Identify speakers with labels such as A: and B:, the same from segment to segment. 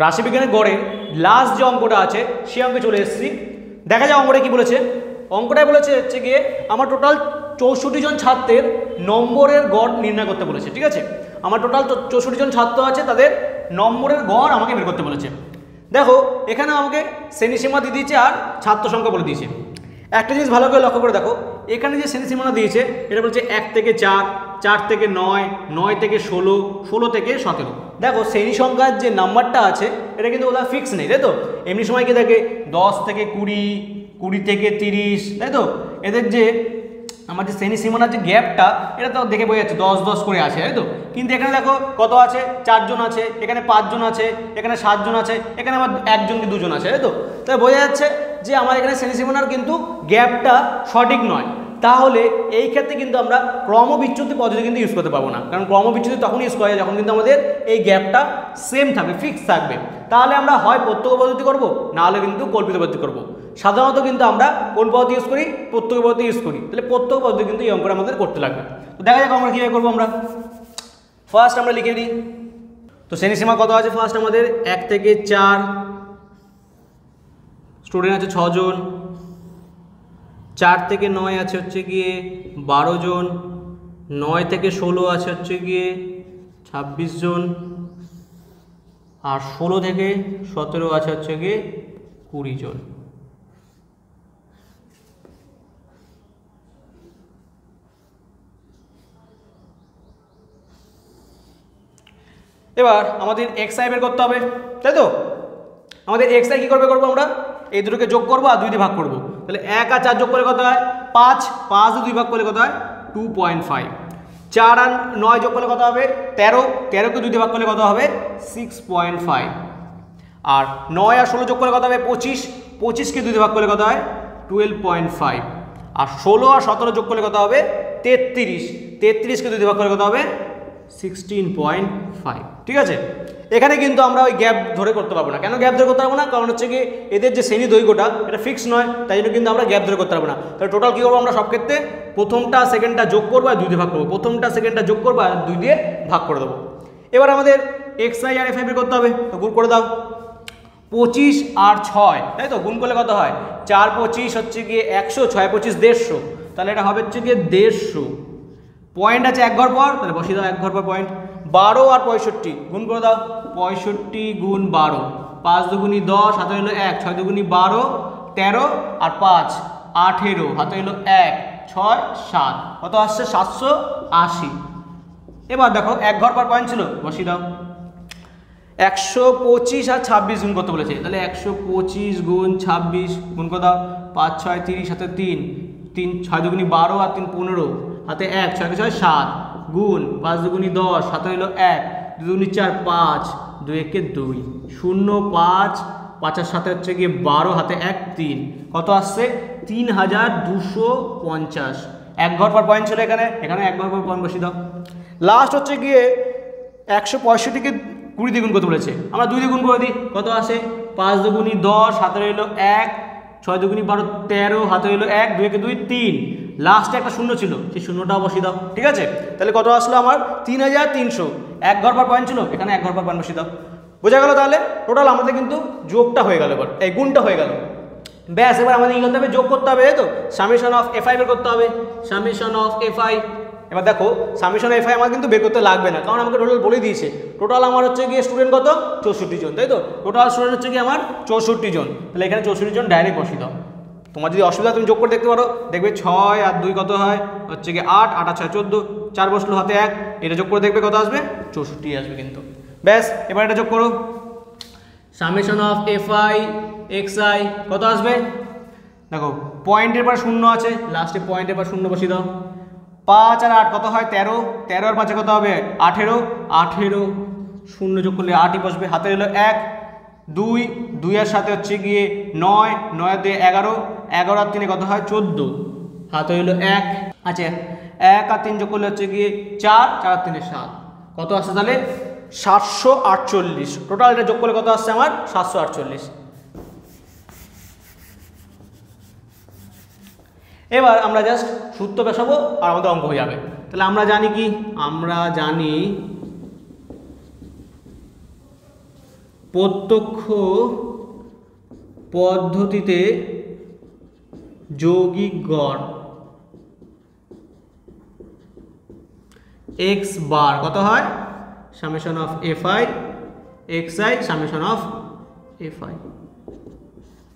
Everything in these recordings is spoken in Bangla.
A: রাশিবিজ্ঞানের গড়ের লাস্ট যে অঙ্কটা আছে সেই অঙ্কে চলে এসেছি। দেখা যায় অঙ্কটা কি বলেছে। অঙ্কটাই বলেছে হচ্ছে গিয়ে আমার টোটাল 64 জন ছাত্রের নম্বরের গড় নির্ণয় করতে বলেছে। ঠিক আছে, আমার টোটাল 64 জন ছাত্র আছে, তাদের নম্বরের গড় আমাকে বের করতে বলেছে। দেখো এখানে আমাকে শ্রেণীসীমা দিয়ে দিয়েছে আর ছাত্র সংখ্যা বলে দিয়েছে। একটা জিনিস ভালো করে লক্ষ্য করে দেখো, এখানে যে শ্রেণীসীমানা দিয়েছে এটা বলছে 1 থেকে 4, 4 থেকে 9, 9 থেকে 16, 16 থেকে 17। দেখো শ্রেণী সংখ্যার যে নাম্বারটা আছে এটা কিন্তু ওটা ফিক্স নেই, তাই তো। এমনি সময় কি থাকে 10 থেকে 20, 20 থেকে 30, তাই তো। এদের যে আমার যে শ্রেণী সীমানার যে গ্যাপটা এটা তো দেখে বোঝা যাচ্ছে 10 10 করে আছে, তাই তো। কিন্তু এখানে দেখো কত আছে, 4 জন আছে, এখানে 5 জন আছে, এখানে 7 জন আছে, এখানে আমার 1 জন কি 2 জন আছে, তাই তো। তাই বোঝা যাচ্ছে যে আমার এখানে শ্রেণী সীমানার কিন্তু গ্যাপটা সঠিক নয়। তাহলে এই ক্ষেত্রে কিন্তু আমরা ক্রমবিচ্যুতি পদ্ধতি কিন্তু ইউজ করতে পারবো না, কারণ ক্রমবিচ্যুতি তখন ইউজ করা যায় যখন কিন্তু আমাদের এই গ্যাপটা সেম থাকবে, ফিক্স থাকবে। তাহলে আমরা হয় প্রত্যক্ষ পদ্ধতি করব, নাহলে কিন্তু কল্পিত পদ্ধতি করব। সাধারণত কিন্তু আমরা কোন পদ্ধতি ইউজ করি, প্রত্যক্ষ পদ্ধতি ইউজ করি। তাহলে প্রত্যক্ষ পদ্ধতি কিন্তু এই অঙ্কটা আমাদের করতে লাগবে। তো দেখা যাক আমরা কীভাবে করবো। আমরা ফার্স্ট আমরা লিখে দিই। তো শ্রেণীসীমা কত আছে, ফার্স্ট আমাদের 1 থেকে 4, স্টুডেন্ট আছে 6 জন, 4 থেকে 9 আছে হচ্ছে গিয়ে 12 জন, 9 থেকে 16 আছে হচ্ছে গিয়ে 26 জন, আর 16 থেকে 17 আছে হচ্ছে গিয়ে 20 জন। এবার আমাদের এক্স আই বের করতে হবে, তাই তো। আমাদের এক্স আই কী করবো আমরা এই দুটোকে যোগ করবো আর 2 দিয়ে ভাগ করবো। তাহলে 1 আর 4 যোগ করলে কত হয় 5, 5 দিয়ে 2 ভাগ করলে কত হয় 2.5, 4 আর 9 যোগ করলে কত হবে 13, 13কে 2 দিয়ে ভাগ করলে কত হবে 6.5, আর 9 আর 16 যোগ করলে কত হবে 25, 25কে 2 দিয়ে ভাগ করলে কত হয় 12.5, আর 16 আর 17 যোগ করলে কত হবে 33, 33কে 2 দিয়ে ভাগ করলে কত হবে 16.5। ঠিক আছে, এখানে কিন্তু আমরা ওই গ্যাপ ধরে করতে পারবো না। কেন গ্যাপ ধরে করতে পারবো না, কারণ হচ্ছে কি এদের যে শ্রেণী দৈর্ঘ্যটা এটা ফিক্স নয়, তাই জন্য কিন্তু আমরা গ্যাপ ধরে করতে পারবো না। তাহলে টোটাল কী করবো আমরা সব ক্ষেত্রে প্রথমটা সেকেন্ডটা যোগ করবো আর 2 দিয়ে ভাগ করবো, প্রথমটা সেকেন্ডটা যোগ করবো আর 2 দিয়ে ভাগ করে দেবো। এবার আমাদের X I R F I বের করতে হবে। তো গুণ করে দাও, 25 আর 6, তাই তো। গুণ করলে কত হয় 4 25 হচ্ছে গিয়ে 100, 6 25 150, তাহলে এটা হবে হচ্ছে গিয়ে 150। পয়েন্ট আছে 1 ঘর পর, তাহলে বসিয়ে দাও 1 ঘর পর পয়েন্ট। 12 আর 65 গুণ করে দাও, 65 গুণ 12, 5 দুগুণী 10, হাতে হলো 1, 6 দুগুণী 12, 13 আর 5 18, হাতে হলো 1, 6 7, কত আসছে 780। এবার দেখো 1 ঘর পর পয়েন্ট ছিল, বসিয়ে দাও। 125 আর 26 গুণ করতে বলেছে, তাহলে 125 গুণ 26 গুণ করে দাও, 5 6 30, হাতে 3, 3 6 দুগুণী 12 আর 3 15, হাতে 1, 6 6 7 গুণ 5 দুগুণী 10, হাতে হলো 1, 2 দুগুণী 4 5, 2 1 2, 0 5, 5 আর 7 হচ্ছে গিয়ে 12, হাতে 1 3, কত আসছে 3250। 1 ঘর পর পয়েন্ট ছিল এখানে, এখানে 1 ঘর পর পয়েন্ট বসিয়ে দাও। লাস্ট হচ্ছে গিয়ে 165কে 20 দিয়ে গুণ করতে বলেছে, আমরা 2 দিয়ে গুণ করে দিই, কত আসে 5 দুগুণী 10, হাতে রইল 1, 6 দুগুণী 12 13, হাতে রইল 1, 2 1 2 3, লাস্টে একটা শূন্য ছিল, সেই শূন্যটাও বসিয়ে দাও। ঠিক আছে, তাহলে কত আসলো আমার 3300। 1 ঘর পর পয়েন্ট ছিল, এখানে 1 ঘর পর পয়েন্ট বসিয়ে দাও। বোঝা গেল? তাহলে টোটাল আমাদের কিন্তু যোগটা হয়ে গেল, এবার এই গুণটা হয়ে গেল। ব্যাস, এবার আমাদের কি করতে হবে, যোগ করতে হবে, তাই তো। সামেশন অফ এফ আই বের করতে হবে, সামেশন অফ এফ আই। এবার দেখো সামেশন এফ আই আমার কিন্তু বের করতে লাগবে না, কারণ আমাকে টোটাল বলে দিয়েছে। টোটাল আমার হচ্ছে গিয়ে স্টুডেন্ট কত 64 জন, তাই তো। টোটাল স্টুডেন্ট হচ্ছে গিয়ে আমার 64 জন, তাহলে এখানে 64 জন ডাইরেক্ট বসিয়ে দাও। তোমার যদি অসুবিধা তুমি যোগ করে দেখতে পারো, দেখবে 6 আর 2 কত হয় হচ্ছে গিয়ে 8, 8 আর 6 14, 4 বসলো, হাতে 1, এটা যোগ করে দেখবে কত আসবে 64 আসবে কিন্তু। ব্যাস, এবার এটা যোগ করো, summation of F I x I কত আসবে, দেখো পয়েন্টের পর শূন্য আছে, লাস্টে পয়েন্টের পর শূন্য বসিয়ে দাও। 5 আর 8 কত হয় 13, 13 আর 5 কত হবে 18, 18 শূন্য যোগ করলে 8ই বসবে, হাতে এলো 1, 2, 2 এর সাথে হচ্ছে গিয়ে 9, 9 আর 2 11, 11 আর 3 কত হয় 14, হাতে হলো 1, আচ্ছা 1 আর 3 যোগ করলে হচ্ছে গিয়ে 4, 4 আর 3 7, কত আসছে তাহলে 748। টোটাল এটা যোগ করলে কত আসছে আমার 748। এবার আমরা জাস্ট সূত্র বসাবো আর আমাদের অঙ্ক হয়ে যাবে। তাহলে আমরা জানি কি, আমরা জানি প্রত্যক্ষ পদ্ধতিতে যৌগিক গড় এক্স বার কত হয় summation of F I x I summation of F I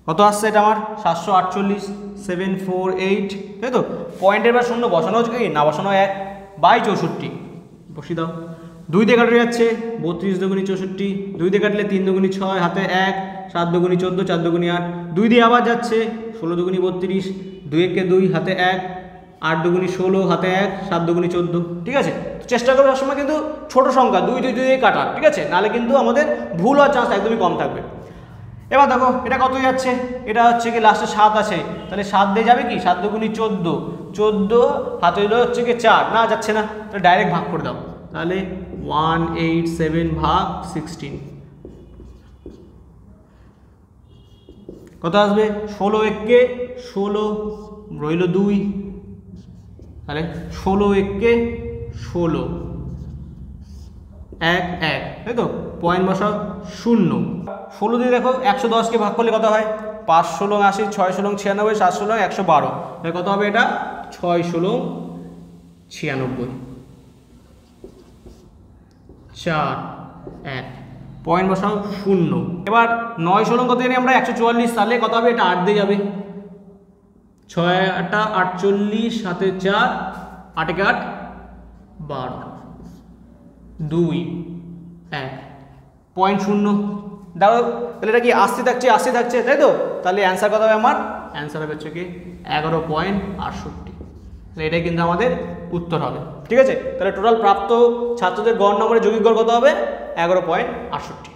A: কত আসছে এটা আমার 748 748 তাই তো পয়েন্টের বার শূন্য বসানো হচ্ছে কি না বসানো 1 বাই 64 বসিয়ে দাও 2 দিয়ে কাটে যাচ্ছে 32 দুগুণী 64 2 দিয়ে কাটলে 3 দুগুণী 6 হাতে 1 7 দুগুণী 14 4 দুগুণী 8 2 দিয়ে আবার যাচ্ছে 16 দুগুণী 32 2 একে 2 হাতে 1 8 দুগুণী 16 হাতে 1 7 দুগুণী 14 ঠিক আছে তো চেষ্টা করবে সবসময় কিন্তু ছোট সংখ্যা 2 2 দিয়ে কাটার ঠিক আছে নাহলে কিন্তু আমাদের ভুল হওয়ার চান্স একদমই কম থাকবে এবার দেখো এটা কত যাচ্ছে এটা হচ্ছে কি লাস্টে 7 আছে তাহলে 7 দিয়ে যাবে কি 7 দুগুণী 14 14 হাতে হচ্ছে কি 4 না যাচ্ছে না তাহলে ডাইরেক্ট ভাগ করে দাও তাহলে 187 ভাগ 16 কত আসবে 16 একে 16 রইল 2 তাহলে 16 একে 16 1 1 তাই তো পয়েন্ট বসাও 0 16 দিয়ে দেখো 110 কে ভাগ করলে কত হয় 5 16 80 6 16 96 7 16 112 তাহলে কত হবে এটা 6 16 96 4 1 পয়েন্ট বসাও 0 এবার 9 16 কত জানি আমরা 144 তাহলে কত হবে এটা 8 দিয়ে যাবে 6 8 48 সাথে 4 8 একে 8 12 2 1 পয়েন্ট 0 দাও তাহলে এটা কি 80 থাকছে তাই তো তাহলে অ্যান্সার কত হবে আমার অ্যান্সার হবে হচ্ছে কি 11.68 তাহলে এটাই কিন্তু আমাদের উত্তর হবে ঠিক আছে তাহলে টোটাল প্রাপ্ত ছাত্রদের গড় নম্বরের যৌগিক গড় কত হবে 11.68